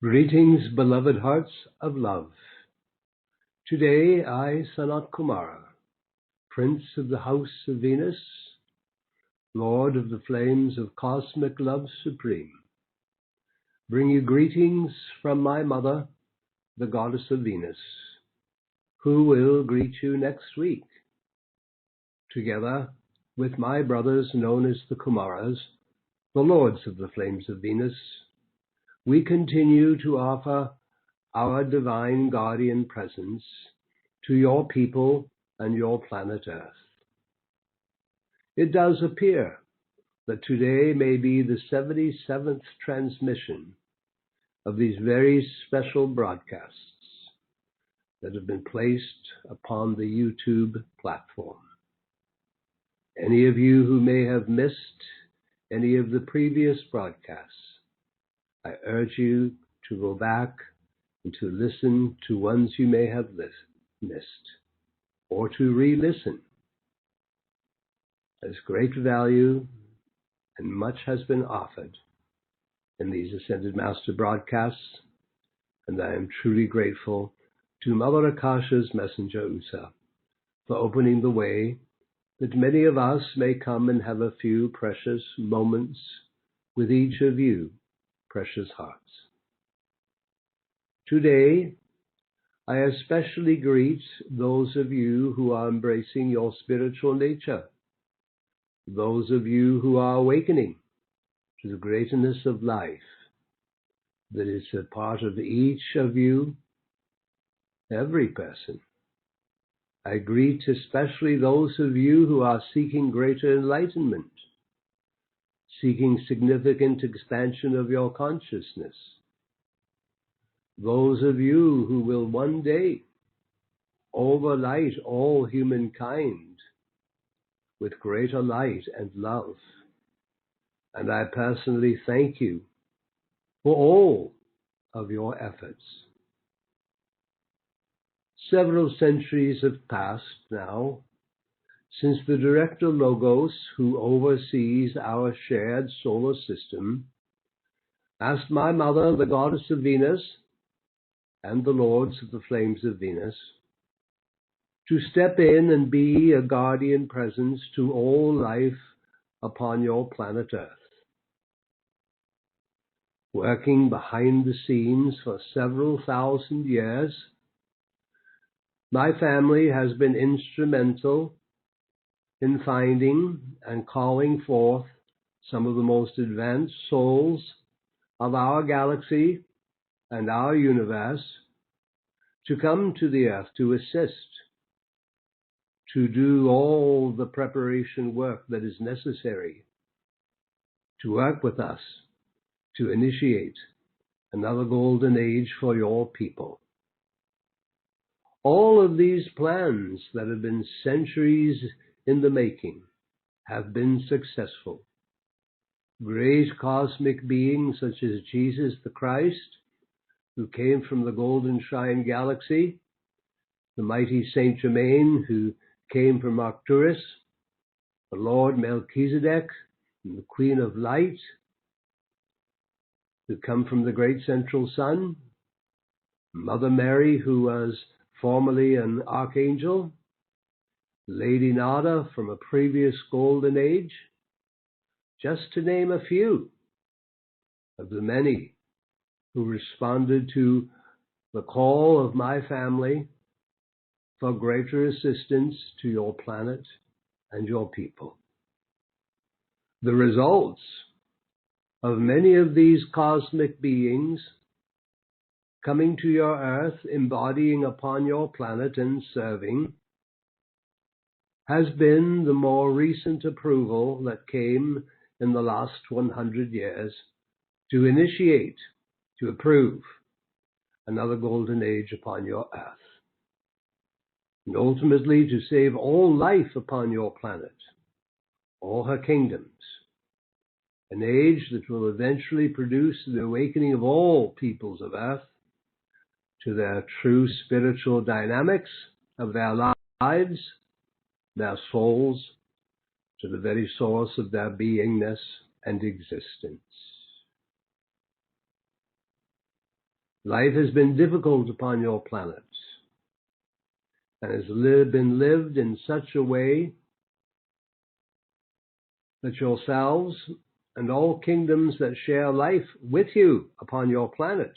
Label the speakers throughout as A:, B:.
A: Greetings, beloved hearts of love. Today I, Sanat Kumara, Prince of the House of Venus, Lord of the flames of cosmic love supreme, bring you greetings from my mother, the Goddess of Venus, who will greet you next week. Together with my brothers known as the Kumaras, the Lords of the flames of Venus, we continue to offer our divine guardian presence to your people and your planet Earth. It does appear that today may be the 77th transmission of these very special broadcasts that have been placed upon the YouTube platform. Any of you who may have missed any of the previous broadcasts, I urge you to go back and to listen to ones you may have missed, or to re-listen. There's great value and much has been offered in these Ascended Master broadcasts, and I am truly grateful to Mother Akasha's messenger Usa for opening the way that many of us may come and have a few precious moments with each of you, precious hearts. Today, I especially greet those of you who are embracing your spiritual nature, those of you who are awakening to the greatness of life that is a part of each of you, every person. I greet especially those of you who are seeking greater enlightenment, seeking significant expansion of your consciousness, those of you who will one day overlight all humankind with greater light and love. And I personally thank you for all of your efforts. Several centuries have passed now since the Director Logos, who oversees our shared solar system, asked my mother, the Goddess of Venus, and the Lords of the Flames of Venus, to step in and be a guardian presence to all life upon your planet Earth. Working behind the scenes for several thousand years, my family has been instrumental in finding and calling forth some of the most advanced souls of our galaxy and our universe to come to the Earth to assist, to do all the preparation work that is necessary, to work with us, to initiate another golden age for your people. All of these plans that have been centuries in the making have been successful. Great cosmic beings such as Jesus the Christ, who came from the Golden Shine Galaxy, the mighty Saint Germain, who came from Arcturus, the Lord Melchizedek, and the Queen of Light, who come from the great central sun, Mother Mary, who was formerly an archangel, Lady Nada from a previous golden age, just to name a few of the many who responded to the call of my family for greater assistance to your planet and your people. The results of many of these cosmic beings coming to your Earth, embodying upon your planet and serving, has been the more recent approval that came in the last 100 years to initiate, to approve another golden age upon your Earth, and ultimately to save all life upon your planet, all her kingdoms, an age that will eventually produce the awakening of all peoples of Earth to their true spiritual dynamics of their lives, their souls, to the very source of their beingness and existence. Life has been difficult upon your planet and has been lived in such a way that yourselves and all kingdoms that share life with you upon your planet,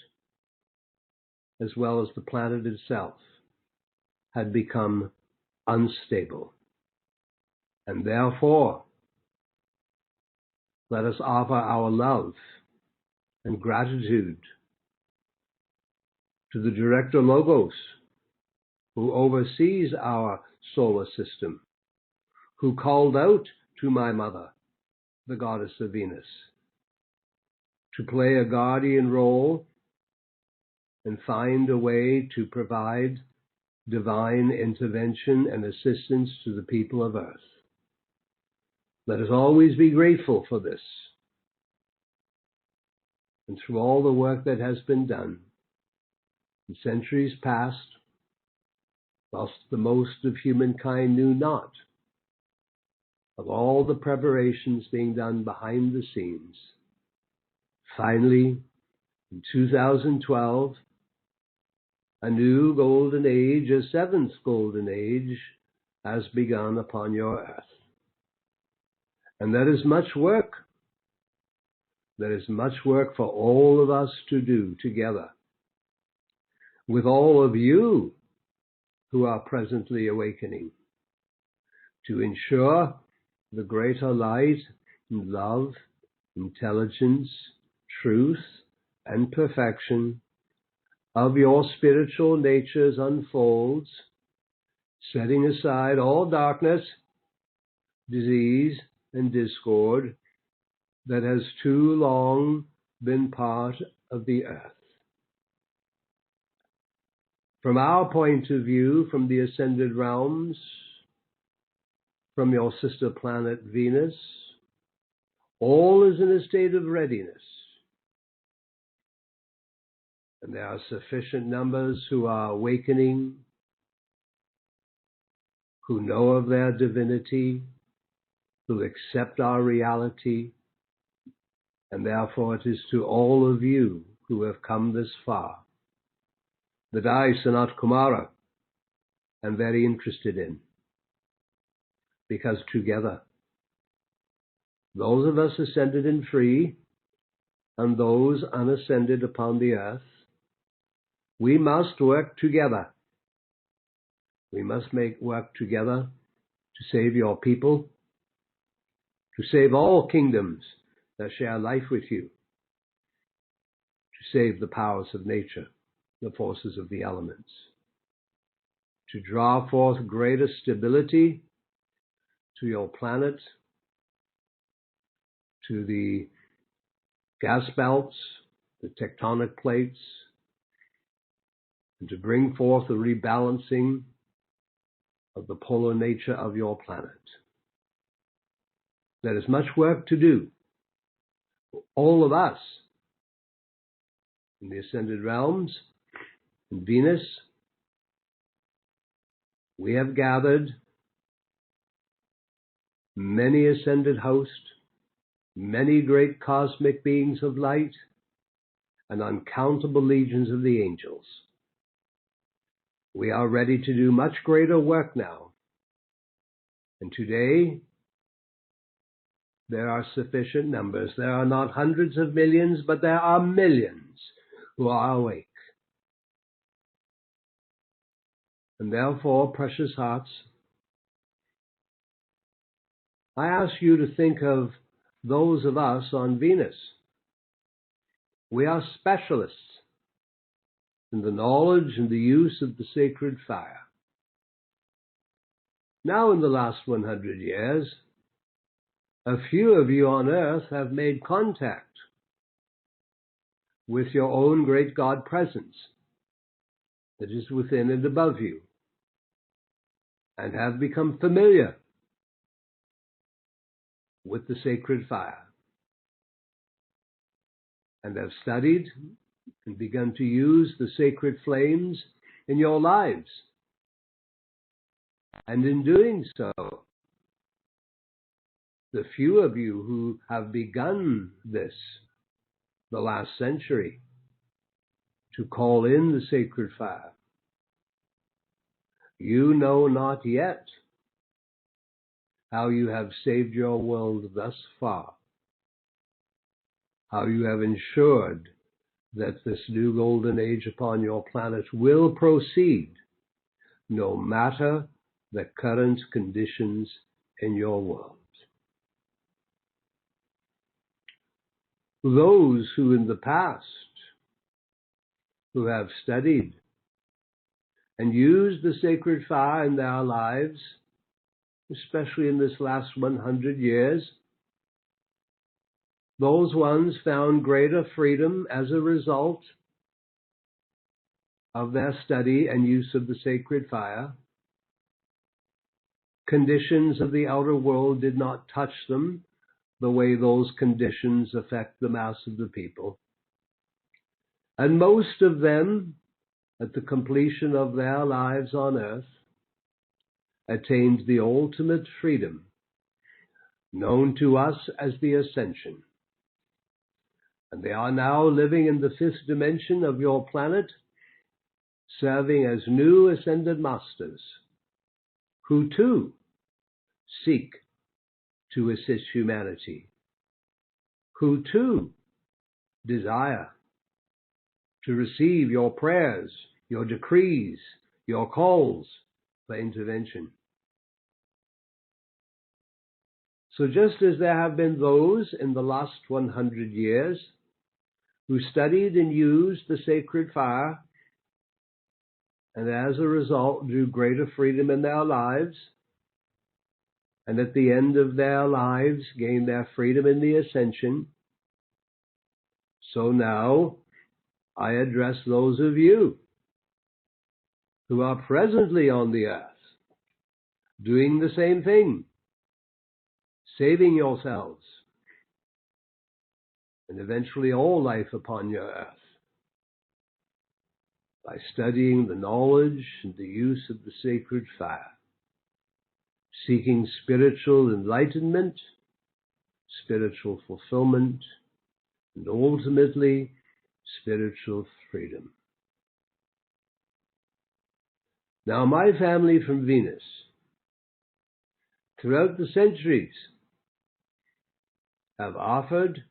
A: as well as the planet itself, had become unstable. And therefore, let us offer our love and gratitude to the Director Logos, who oversees our solar system, who called out to my mother, the goddess of Venus, to play a guardian role and find a way to provide divine intervention and assistance to the people of Earth. Let us always be grateful for this. And through all the work that has been done in centuries past, whilst the most of humankind knew not of all the preparations being done behind the scenes, finally, in 2012, a new golden age, a seventh golden age, has begun upon your Earth. And there is much work. There is much work for all of us to do together, with all of you who are presently awakening, to ensure the greater light and love, intelligence, truth, and perfection of your spiritual natures unfolds, setting aside all darkness, disease, and discord that has too long been part of the Earth. From our point of view, from the ascended realms, from your sister planet Venus, all is in a state of readiness. And there are sufficient numbers who are awakening, who know of their divinity, who accept our reality, and therefore it is to all of you who have come this far that I, Sanat Kumara, am very interested in. Because together, those of us ascended and free, and those unascended upon the earth, we must work together. We must work together to save your people, to save all kingdoms that share life with you, to save the powers of nature, the forces of the elements, to draw forth greater stability to your planet, to the gas belts, the tectonic plates, and to bring forth the rebalancing of the polar nature of your planet. There is much work to do. All of us in the ascended realms, in Venus, we have gathered many ascended hosts, many great cosmic beings of light, and uncountable legions of the angels. We are ready to do much greater work now. And today, there are sufficient numbers. There are not hundreds of millions, but there are millions who are awake. And therefore, precious hearts, I ask you to think of those of us on Venus. We are specialists in the knowledge and the use of the sacred fire. Now, in the last 100 years, a few of you on Earth have made contact with your own great God presence that is within and above you, and have become familiar with the sacred fire, and have studied and begun to use the sacred flames in your lives. And in doing so, the few of you who have begun this the last century to call in the sacred fire. You know not yet how you have saved your world thus far, how you have ensured that this new golden age upon your planet will proceed, no matter the current conditions in your world. Those who in the past, who have studied and used the sacred fire in their lives, especially in this last 100 years, those ones found greater freedom as a result of their study and use of the sacred fire. Conditions of the outer world did not touch them the way those conditions affect the mass of the people. And most of them, at the completion of their lives on earth, attained the ultimate freedom, known to us as the ascension. And they are now living in the fifth dimension of your planet, serving as new ascended masters, who too seek to assist humanity, who too desire to receive your prayers, your decrees, your calls for intervention. So just as there have been those in the last 100 years who studied and used the sacred fire, and as a result drew greater freedom in their lives, and at the end of their lives gained their freedom in the ascension, so now I address those of you who are presently on the earth, doing the same thing, saving yourselves, and eventually all life upon your earth, by studying the knowledge and the use of the sacred fire, seeking spiritual enlightenment, spiritual fulfillment, and ultimately spiritual freedom. Now, my family from Venus, throughout the centuries, have offered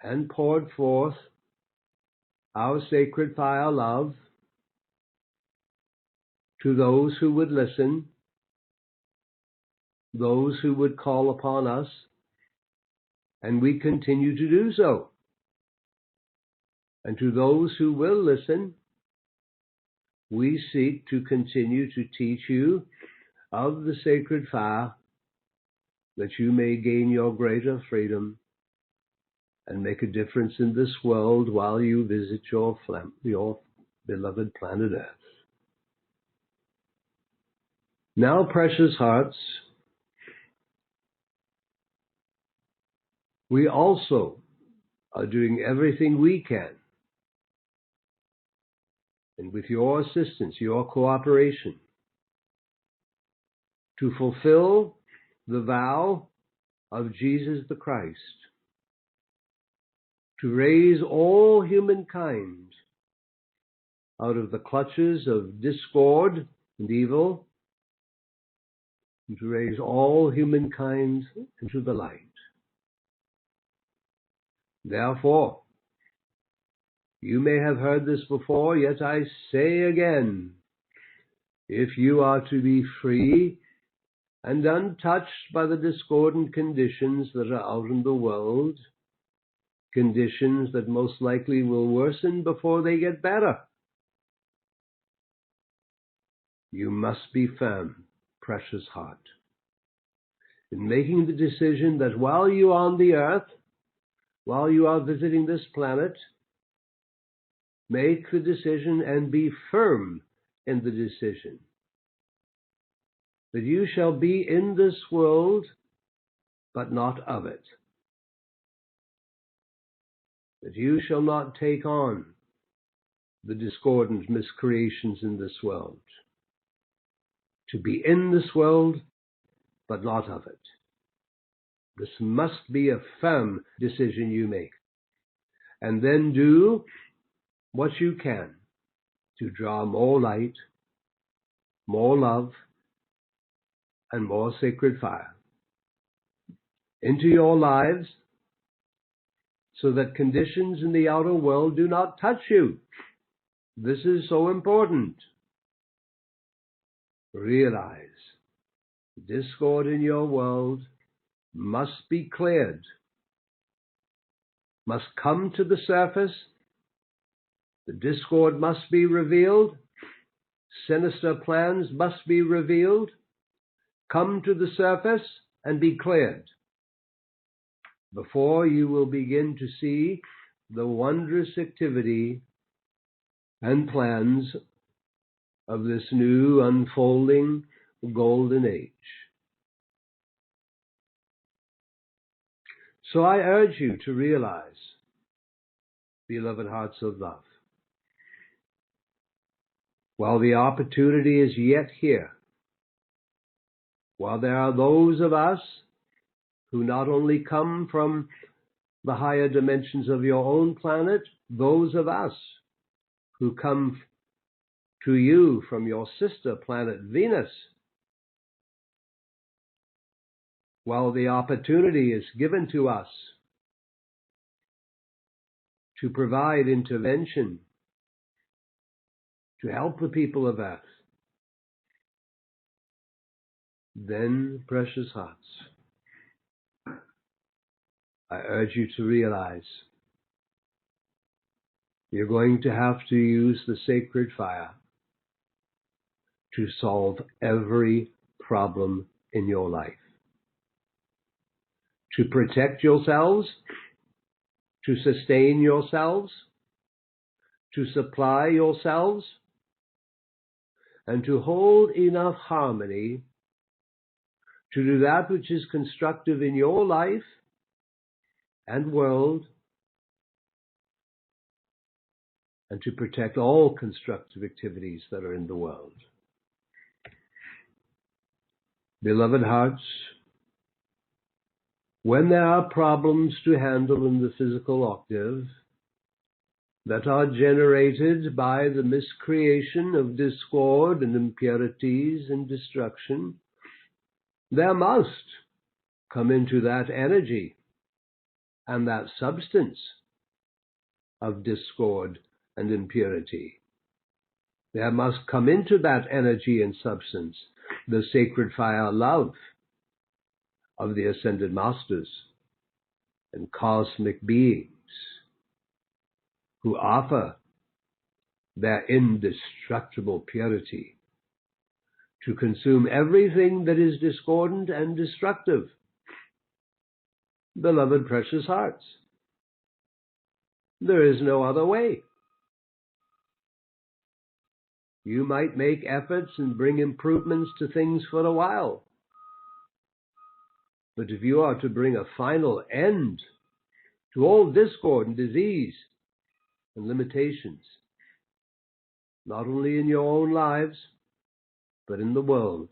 A: and poured forth our sacred fire love to those who would listen, those who would call upon us, and we continue to do so. And to those who will listen, we seek to continue to teach you of the sacred fire, that you may gain your greater freedom and make a difference in this world while you visit your beloved planet Earth. Now, precious hearts, we also are doing everything we can, and with your assistance, your cooperation, to fulfill the vow of Jesus the Christ, to raise all humankind out of the clutches of discord and evil, and to raise all humankind into the light. Therefore, you may have heard this before, yet I say again, if you are to be free and untouched by the discordant conditions that are out in the world, conditions that most likely will worsen before they get better, you must be firm, precious heart, in making the decision that while you are on the earth, while you are visiting this planet, make the decision and be firm in the decision that you shall be in this world, but not of it. That you shall not take on the discordant miscreations in this world. To be in this world, but not of it. This must be a firm decision you make. And then do what you can to draw more light, more love, and more sacred fire into your lives so that conditions in the outer world do not touch you. This is so important. Realize discord in your world must be cleared, must come to the surface. The discord must be revealed. Sinister plans must be revealed, come to the surface, and be cleared before you will begin to see the wondrous activity and plans of this new unfolding golden age. So I urge you to realize, beloved hearts of love, while the opportunity is yet here, while there are those of us who not only come from the higher dimensions of your own planet, those of us who come to you from your sister planet Venus, while the opportunity is given to us to provide intervention, to help the people of Earth, then, precious hearts, I urge you to realize you're going to have to use the sacred fire to solve every problem in your life. To protect yourselves, to sustain yourselves, to supply yourselves, and to hold enough harmony to do that which is constructive in your life and world, and to protect all constructive activities that are in the world. Beloved hearts, when there are problems to handle in the physical octave that are generated by the miscreation of discord and impurities and destruction, there must come into that energy and that substance of discord and impurity. There must come into that energy and substance the sacred fire love of the ascended masters and cosmic beings who offer their indestructible purity to consume everything that is discordant and destructive. Beloved precious hearts, there is no other way. You might make efforts and bring improvements to things for a while, but if you are to bring a final end to all discord and disease and limitations, not only in your own lives, but in the world,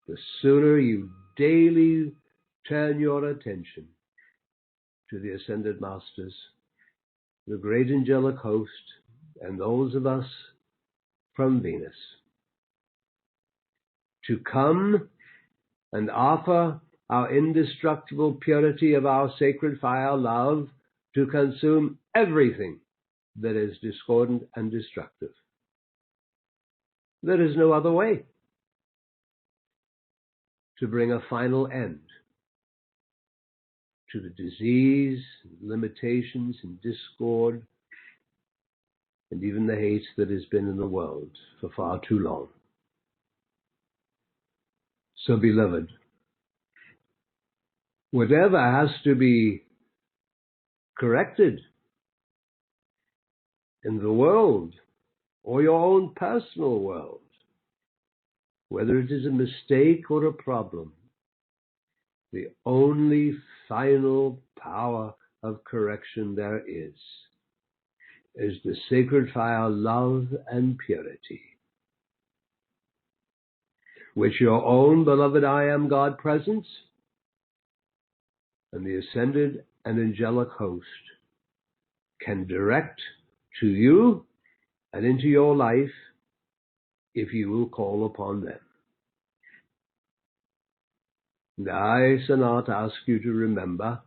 A: the sooner you daily turn your attention to the ascended masters, the great angelic host, and those of us from Venus, to come and offer our indestructible purity of our sacred fire love to consume everything that is discordant and destructive. There is no other way to bring a final end to the disease, limitations, and discord, and even the hate that has been in the world for far too long. So, beloved, whatever has to be corrected in the world or your own personal world, whether it is a mistake or a problem, the only final power of correction there is the sacred fire love and purity, which your own beloved I Am God presence and the ascended and angelic host can direct to you and into your life if you will call upon them. And I, Sanat, ask you to remember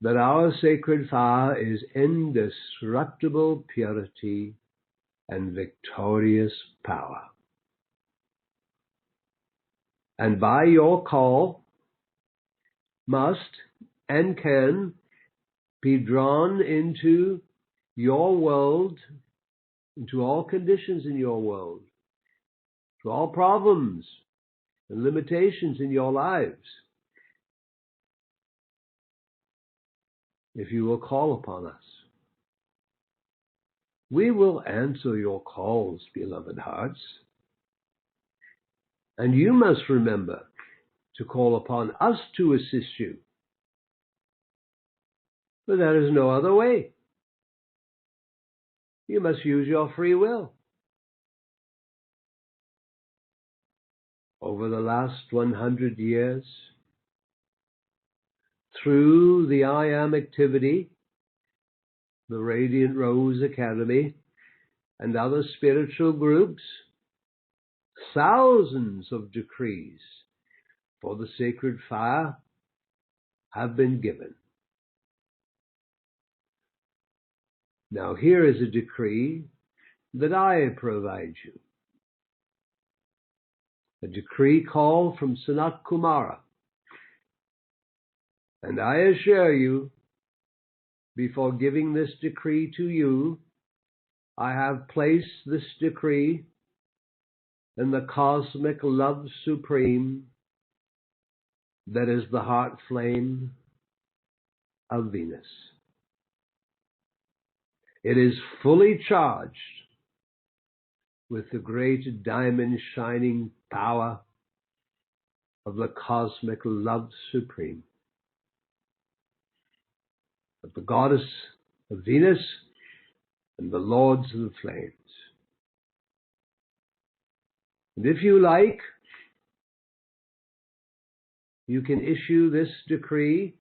A: that our sacred fire is indestructible purity and victorious power. And by your call, must and can be drawn into your world, into all conditions in your world, to all problems and limitations in your lives, if you will call upon us. We will answer your calls, beloved hearts. And you must remember to call upon us to assist you. But there is no other way. You must use your free will. Over the last 100 years, through the I Am activity, the Radiant Rose Academy, and other spiritual groups, thousands of decrees for the sacred fire have been given. Now here is a decree that I provide you. A decree called from Sanat Kumara. And I assure you, before giving this decree to you, I have placed this decree in the cosmic love supreme that is the heart flame of Venus. It is fully charged with the great diamond shining power of the cosmic love supreme, of the goddess of Venus and the lords of the flames. And if you like, you can issue this decree.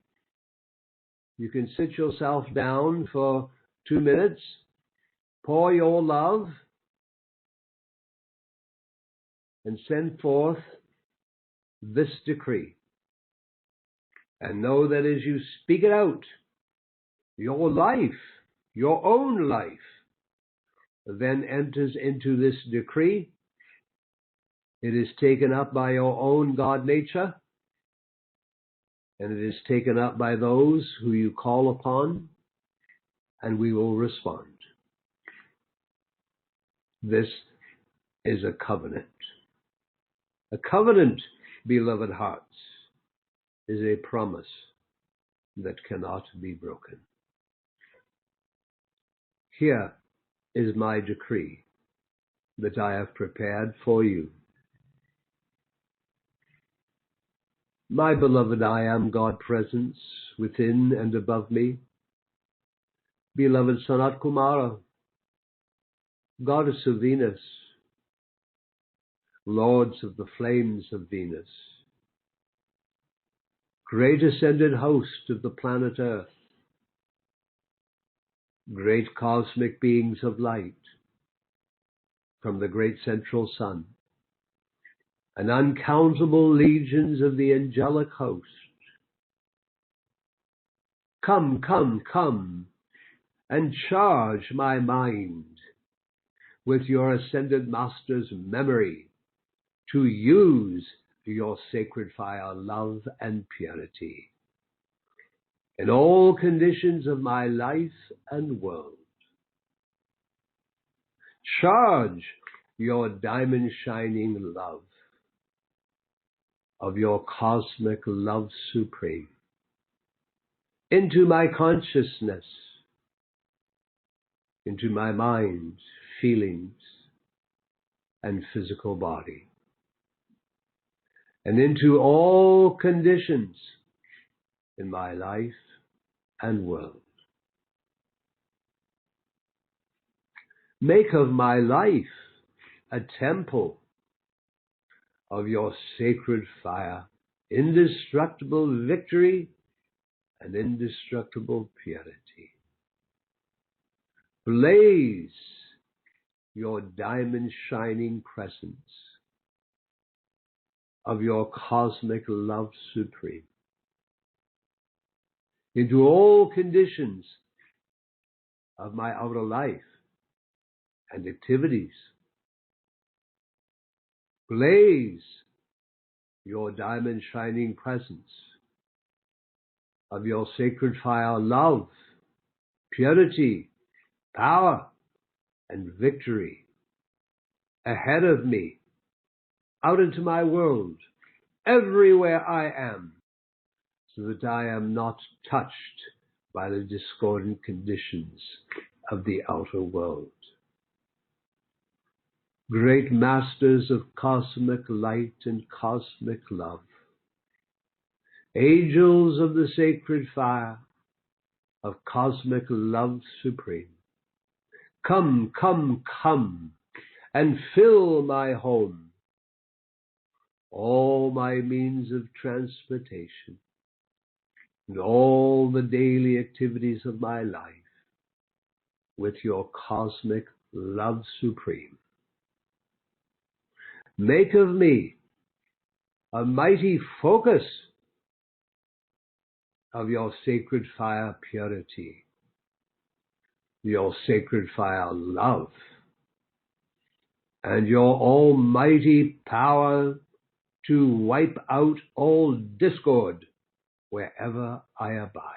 A: You can sit yourself down for 2 minutes, pour your love, and send forth this decree. And know that as you speak it out, your life, your own life, then enters into this decree. It is taken up by your own God nature, and it is taken up by those who you call upon, and we will respond. This is a covenant. A covenant, beloved hearts, is a promise that cannot be broken. Here is my decree that I have prepared for you. My beloved I Am God presence within and above me, beloved Sanat Kumara, goddess of Venus, lords of the flames of Venus, great ascended host of the planet Earth, great cosmic beings of light from the great central sun, and uncountable legions of the angelic host. Come, come, come, and charge my mind with your ascended master's memory to use your sacred fire, love, and purity in all conditions of my life and world. Charge your diamond shining love of your cosmic love supreme into my consciousness, into my mind, feelings, and physical body, and into all conditions in my life and world. Make of my life a temple of your sacred fire, indestructible victory and indestructible purity. Blaze your diamond shining presence of your cosmic love supreme into all conditions of my outer life and activities. Blaze your diamond shining presence of your sacred fire love, purity, power, and victory ahead of me, out into my world, everywhere I am, so that I am not touched by the discordant conditions of the outer world. Great masters of cosmic light and cosmic love, angels of the sacred fire of cosmic love supreme, come, come, come, and fill my home, all my means of transportation, and all the daily activities of my life with your cosmic love supreme. Make of me a mighty focus of your sacred fire purity, your sacred fire love, and your almighty power to wipe out all discord wherever I abide.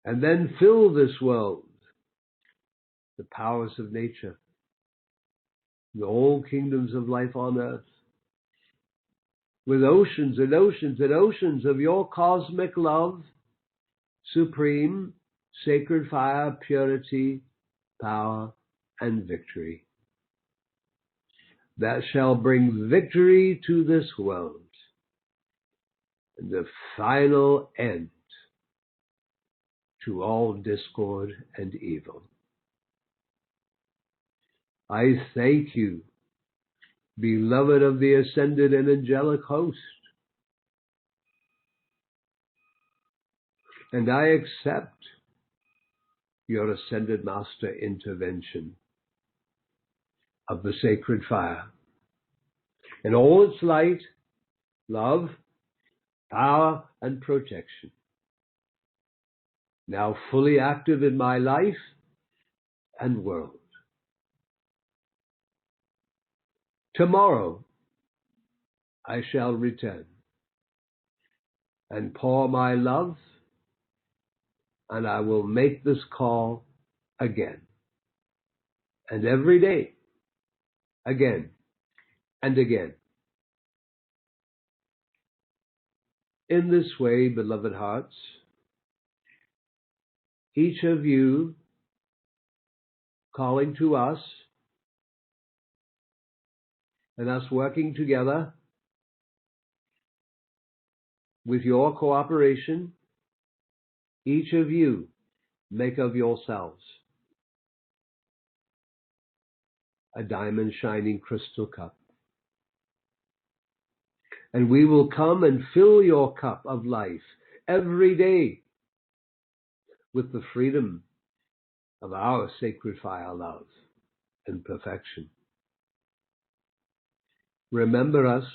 A: And then fill this world, the powers of nature, the all kingdoms of life on earth, with oceans and oceans and oceans of your cosmic love, supreme, sacred fire, purity, power, and victory, that shall bring victory to this world and the final end to all discord and evil. I thank you, beloved of the ascended and angelic host, and I accept your ascended master intervention of the sacred fire in all its light, love, power, and protection, now fully active in my life and world. Tomorrow I shall return and pour my love, and I will make this call again, and every day, again and again. In this way, beloved hearts, each of you calling to us and us working together with your cooperation, each of you make of yourselves a diamond shining crystal cup. And we will come and fill your cup of life every day with the freedom of our sacred fire love and perfection. Remember us,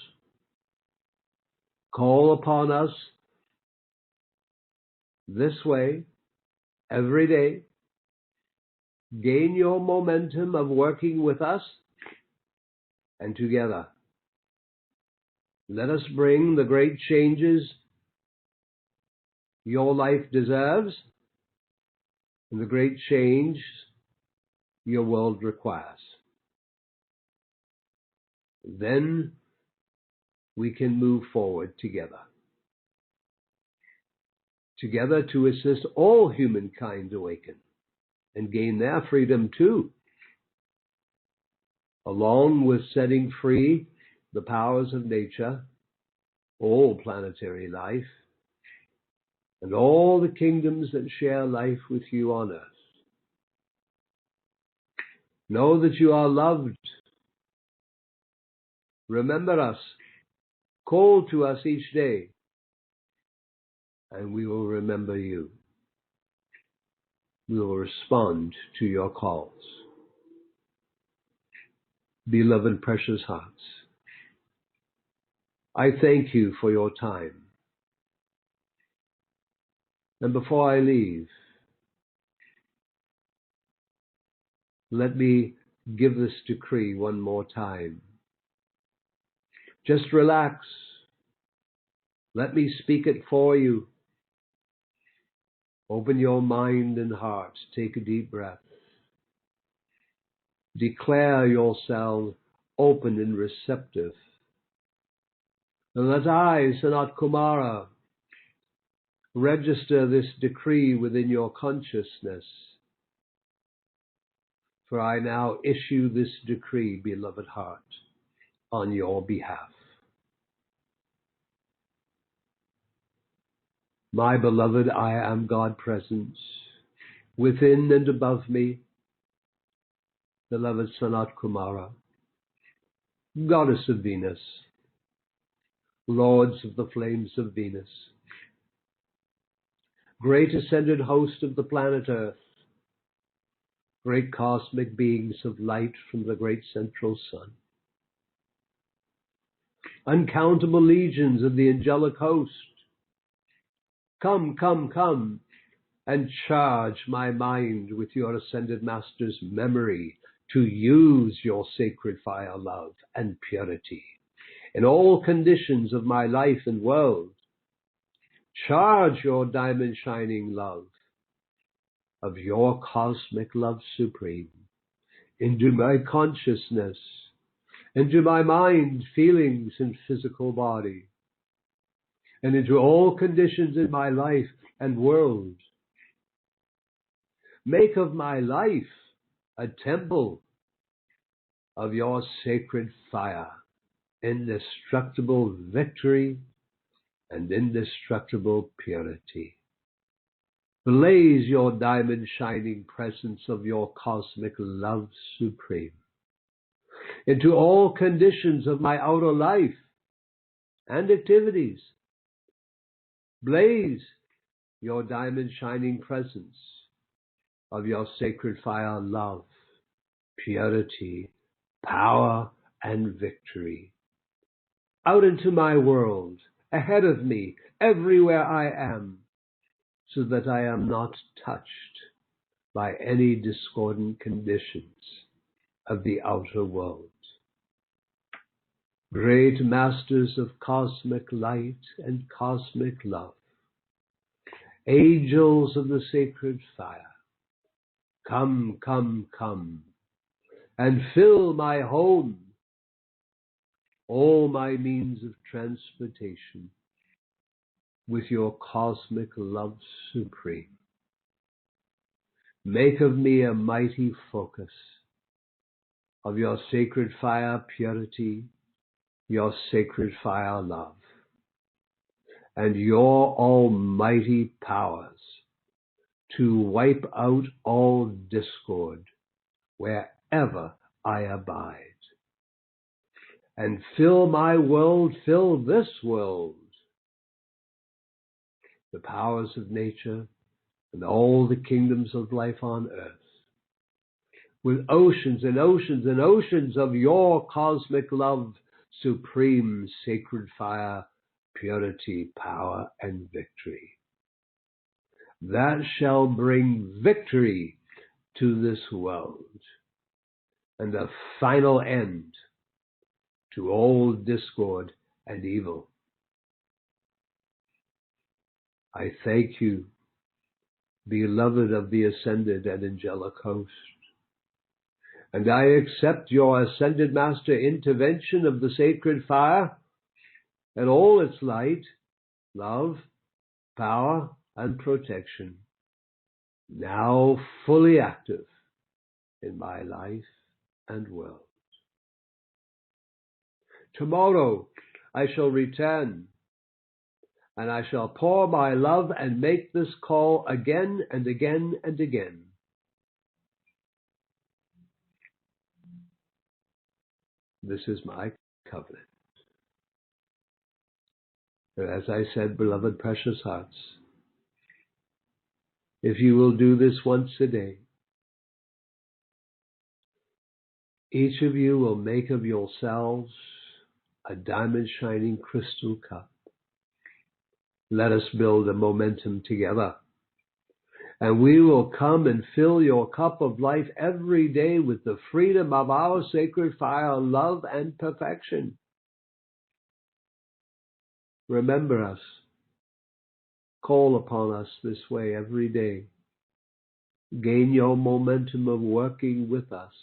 A: call upon us this way every day. Gain your momentum of working with us, and together let us bring the great changes your life deserves and the great change your world requires. Then we can move forward together to assist all humankind awaken and gain their freedom too, along with setting free the powers of nature, all planetary life, and all the kingdoms that share life with you on earth. Know that you are loved. Remember us. Call to us each day, and we will remember you. will respond to your calls. Beloved precious hearts, I thank you for your time. And before I leave, let me give this decree one more time. Just relax. Let me speak it for you. Open your mind and heart. Take a deep breath. Declare yourself open and receptive. And let I, Sanat Kumara, register this decree within your consciousness. For I now issue this decree, beloved heart, on your behalf. My beloved, I am God present, within and above me, beloved Sanat Kumara, goddess of Venus, lords of the flames of Venus, great ascended host of the planet Earth, great cosmic beings of light from the great central sun, uncountable legions of the angelic host, come, come, come, and charge my mind with your ascended master's memory to use your sacred fire, love, and purity in all conditions of my life and world. Charge your diamond shining love of your cosmic love supreme into my consciousness, into my mind, feelings, and physical body, and into all conditions in my life and world. Make of my life a temple of your sacred fire, indestructible victory and indestructible purity. Blaze your diamond shining presence of your cosmic love supreme into all conditions of my outer life and activities. Blaze your diamond shining presence of your sacred fire, love, purity, power, and victory out into my world, ahead of me, everywhere I am, so that I am not touched by any discordant conditions of the outer world. Great masters of cosmic light and cosmic love, angels of the sacred fire, come, come, come, and fill my home, all my means of transportation, with your cosmic love supreme. Make of me a mighty focus of your sacred fire purity, your sacred fire love, and your almighty powers to wipe out all discord wherever I abide. And fill my world, fill this world, the powers of nature and all the kingdoms of life on earth, with oceans and oceans and oceans of your cosmic love, supreme sacred fire, purity, power, and victory. That shall bring victory to this world and a final end to all discord and evil. I thank you, beloved of the ascended and angelic host, and I accept your ascended master intervention of the sacred fire and all its light, love, power, and protection, now fully active in my life and world. Tomorrow I shall return, and I shall pour my love and make this call again and again and again. This is my covenant. And as I said, beloved precious hearts, If you will do this once a day, each of you will make of yourselves a diamond shining crystal cup. Let us build a momentum together. And we will come and fill your cup of life every day with the freedom of our sacred fire, love, and perfection. Remember us. Call upon us this way every day. Gain your momentum of working with us.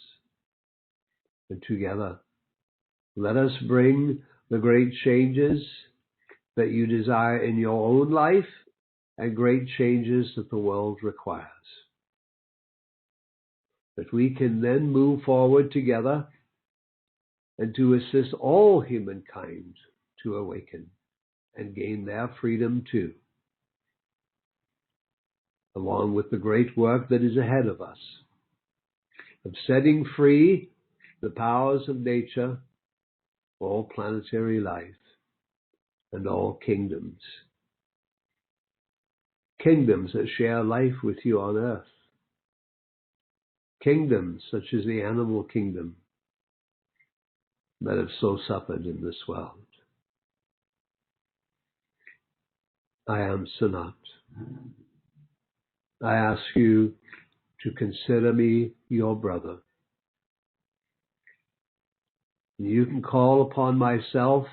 A: And together, let us bring the great changes that you desire in your own life and great changes that the world requires. That we can then move forward together and to assist all humankind to awaken and gain their freedom too, along with the great work that is ahead of us, of setting free the powers of nature, all planetary life, and all kingdoms. Kingdoms that share life with you on earth. Kingdoms such as the animal kingdom that have so suffered in this world. I am Sanat. I ask you to consider me your brother. You can call upon myself,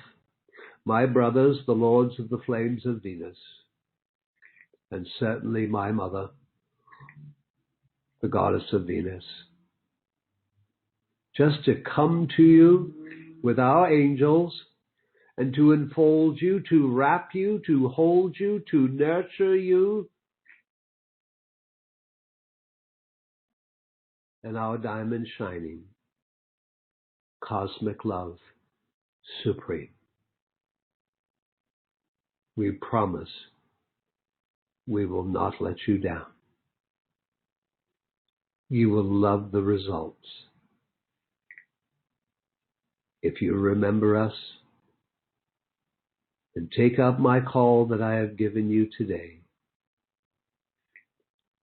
A: my brothers, the lords of the flames of Venus, and certainly my mother, the goddess of Venus, just to come to you with our angels and to enfold you, to wrap you, to hold you, to nurture you, and our diamond shining, cosmic love supreme. We promise we will not let you down. You will love the results. If you remember us and take up my call that I have given you today,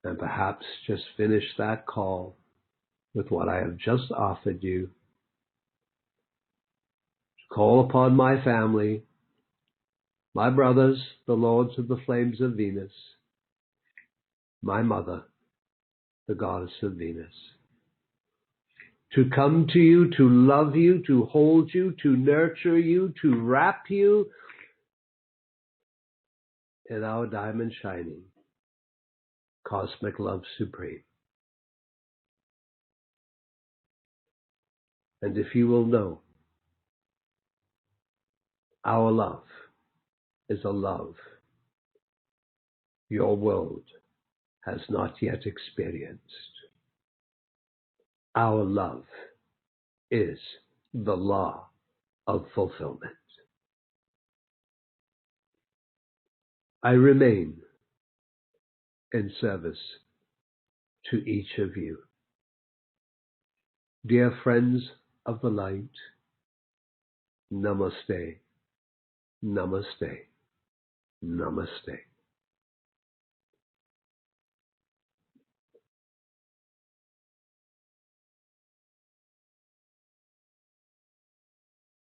A: and perhaps just finish that call with what I have just offered you, to call upon my family, my brothers, the lords of the flames of Venus, my mother, the goddess of Venus, to come to you, to love you, to hold you, to nurture you, to wrap you in our diamond shining, cosmic love supreme. And if you will know, our love is a love your world has not yet experienced. Our love is the law of fulfillment. I remain in service to each of you. Dear friends of the light, namaste, namaste, namaste.